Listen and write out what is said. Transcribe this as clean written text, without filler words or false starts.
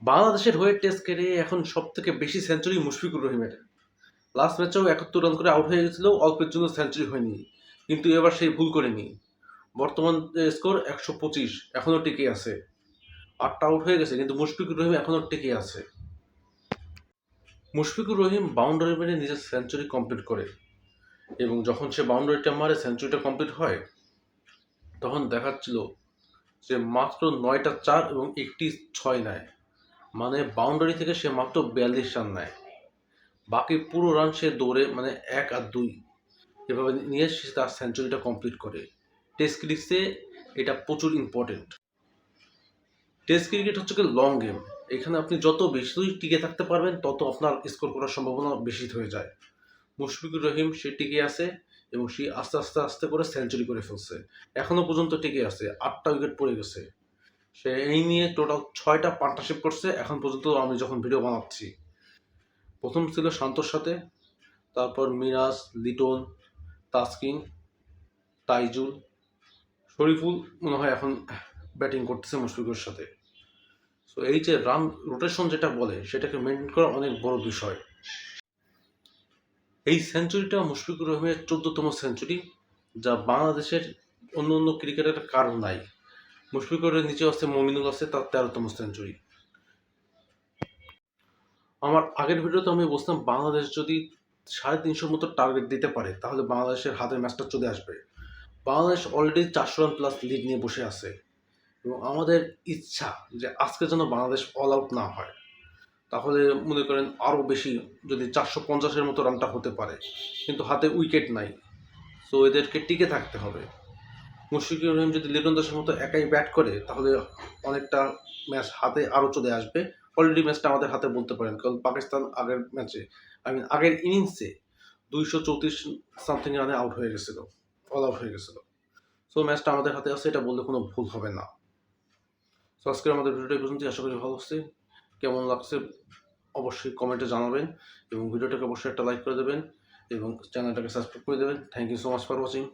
বাংলাদেশের হয়ে টেস্ট খেলে এখন সবথেকে বেশি সেঞ্চুরি মুশফিকুর রহিমের। লাস্ট ম্যাচেও ৭১ রান করে আউট হয়ে গেছিল, অল্পের জন্য সেঞ্চুরি হয়নি, কিন্তু এবার সেই ভুল করেনি। বর্তমান স্কোর ১২৫, এখনও টিকে আছে। ৮টা আউট হয়ে গেছে, কিন্তু মুশফিকুর রহিম এখনও টিকে আছে। মুশফিকুর রহিম বাউন্ডারি মেরে নিজের সেঞ্চুরি কমপ্লিট করে, এবং যখন সে বাউন্ডারিটা মারে সেঞ্চুরিটা কমপ্লিট হয়, তখন দেখাচ্ছিল যে মাত্র ৯টা ৪ এবং ১টি ৬ নেয়। মানে বাউন্ডারি থেকে সে মাত্র ৪২ রান নেয়। বাকি পুরো রান সে দৌড়ে, মানে ১ আর ২ এভাবে নিয়ে সে তার সেঞ্চুরিটা কমপ্লিট করে। টেস্ট ক্রিকেটে এটা প্রচুর ইম্পর্টেন্ট। টেস্ট ক্রিকেট হচ্ছে কি লং গেম। এখানে আপনি যত বেশি টিকে থাকতে পারবেন, তত আপনার স্কোর করার সম্ভাবনা বেশি হয়ে যায়। মুশফিকুর রহিম সে টিকে আছে, এবং সে আস্তে আস্তে আস্তে করে সেঞ্চুরি করে ফেলছে। এখনও পর্যন্ত টিকে আছে, ৮টা উইকেট পড়ে গেছে। সে এই নিয়ে টোটাল ৬টা পার্টনারশিপ করছে এখন পর্যন্ত, আমি যখন ভিডিও বানাচ্ছি। প্রথম ছিল শান্তর সাথে, তারপর মিরাজ, লিটন, তাসকিন, তাইজুল, শরীফুল মনে হয় এখন ব্যাটিং করতেছে মুশফিকুরের সাথে। সো এই যে রান রোটেশন যেটা বলে, সেটাকে মেনটেন করা অনেক বড় বিষয়। এই সেঞ্চুরিটা মুশফিকুর রহিমের ১৪তম সেঞ্চুরি, যা বাংলাদেশের অন্য অন্য ক্রিকেটের কারণ নাই। মুশফিকুরের নিচে আছে মমিনুল, আছে তার ১৩তম সেঞ্চুরি। আমার আগের ভিডিওতে আমি বলছিলাম বাংলাদেশ যদি ৩৫০ মতো টার্গেট দিতে পারে, তাহলে বাংলাদেশের হাতের ম্যাচটা চলে আসবে। Bangladesh already ৪০০ run plus lead নিয়ে বসে আছে, এবং আমাদের ইচ্ছা যে আজকে যেন বাংলাদেশ অল আউট না হয়। তাহলে মনে করেন আরও বেশি, যদি ৪৫০-এর মতো রানটা হতে পারে, কিন্তু হাতে উইকেট নাই। সো এদেরকে টিকে থাকতে হবে। মুশফিকুর রহিম যদি লিটন দাসের মতো একাই ব্যাট করে, তাহলে অনেকটা ম্যাচ হাতে আরও চলে আসবে। অলরেডি ম্যাচটা আমাদের হাতে বলতে পারেন, কারণ পাকিস্তান আগের ম্যাচে, আগের ইনিংসে ২৩৪ সামথিং রানে আউট হয়ে গেছিল, অল আউট হয়ে গেছিল। সো ম্যাচটা আমাদের হাতে আছে, এটা বললে কোনো ভুল হবে না। সো আজকের আমাদের ভিডিওটা এই পর্যন্তই। আশা করি ভালো লাগছে। কেমন লাগছে অবশ্যই কমেন্টে জানাবেন, এবং ভিডিওটাকে অবশ্যই একটা লাইক করে দেবেন, এবং চ্যানেলটাকে সাবস্ক্রাইব করে দেবেন। Thank you so much for watching.